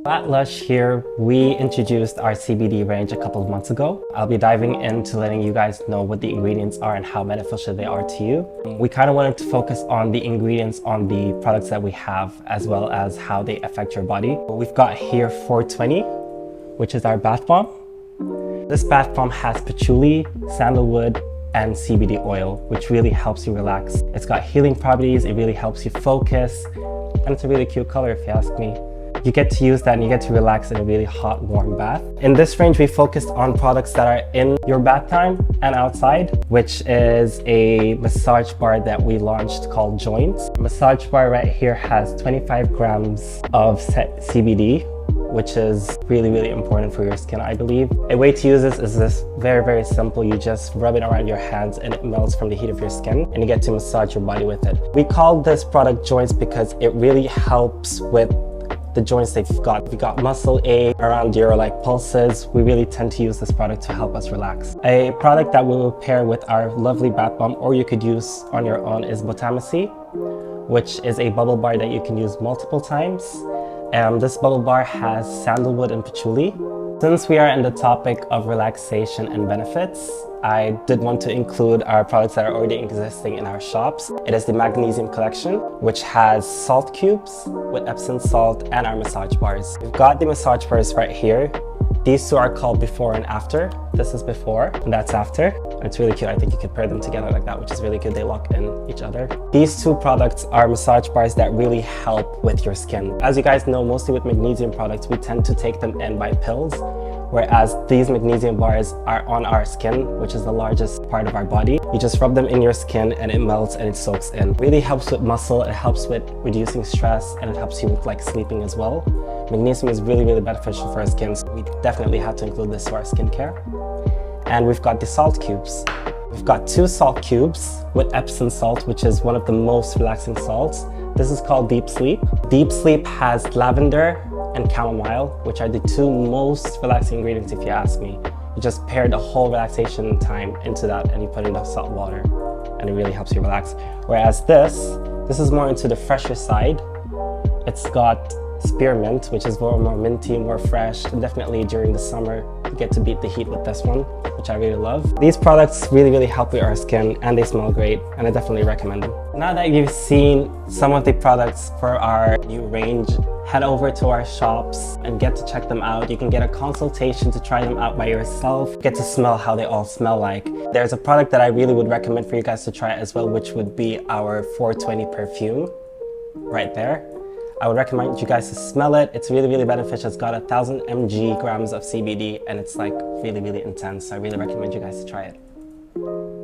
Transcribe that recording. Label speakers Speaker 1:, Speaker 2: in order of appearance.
Speaker 1: At Lush here, we introduced our CBD range a couple of months ago. I'll be diving into letting you guys know what the ingredients are and how beneficial they are to you. We kind of wanted to focus on the ingredients on the products that we have, as well as how they affect your body. We've got here 420, which is our bath bomb. This bath bomb has patchouli, sandalwood, and CBD oil, which really helps you relax. It's got healing properties, it really helps you focus, and it's a really cute color if you ask me. You get to use that and you get to relax in a really hot, warm bath. In this range, we focused on products that are in your bath time and outside, which is a massage bar that we launched called Joints. Massage bar right here has 25 grams of CBD, which is really, really important for your skin, I believe. A way to use this is very, very simple. You just rub it around your hands and it melts from the heat of your skin, and you get to massage your body with it. We call this product Joints because it really helps with the joints that you've got. If you've got muscle ache around your pulses, we really tend to use this product to help us relax. A product that we will pair with our lovely bath bomb, or you could use on your own, is Botamasi, which is a bubble bar that you can use multiple times. This bubble bar has sandalwood and patchouli. Since we are in the topic of relaxation and benefits, I did want to include our products that are already existing in our shops. It is the Magnesium Collection, which has salt cubes with Epsom salt and our massage bars. We've got the massage bars right here. These two are called before and after. This is before and that's after. And it's really cute. I think you could pair them together like that, which is really good. They lock in each other. These two products are massage bars that really help with your skin. As you guys know, mostly with magnesium products, we tend to take them in by pills, whereas these magnesium bars are on our skin, which is the largest part of our body. You just rub them in your skin and it melts and it soaks in. It really helps with muscle, it helps with reducing stress, and it helps you with sleeping as well. Magnesium is really, really beneficial for our skin, so we definitely have to include this to our skincare. And we've got the salt cubes. We've got 2 salt cubes with Epsom salt, which is one of the most relaxing salts. This is called Deep Sleep. Deep Sleep has lavender and chamomile, which are the 2 most relaxing ingredients if you ask me. You just pair the whole relaxation time into that and you put in the salt water and it really helps you relax. Whereas this is more into the fresher side. It's got spearmint, which is more minty, more fresh. And definitely during the summer, you get to beat the heat with this one, which I really love. These products really, really help with our skin and they smell great, and I definitely recommend them. Now that you've seen some of the products for our new range, head over to our shops and get to check them out. You can get a consultation to try them out by yourself, get to smell how they all smell like. There's a product that I really would recommend for you guys to try as well, which would be our 420 perfume right there. I would recommend you guys to smell it. It's really, really beneficial. It's got 1000 grams of CBD and it's really, really intense. So I really recommend you guys to try it.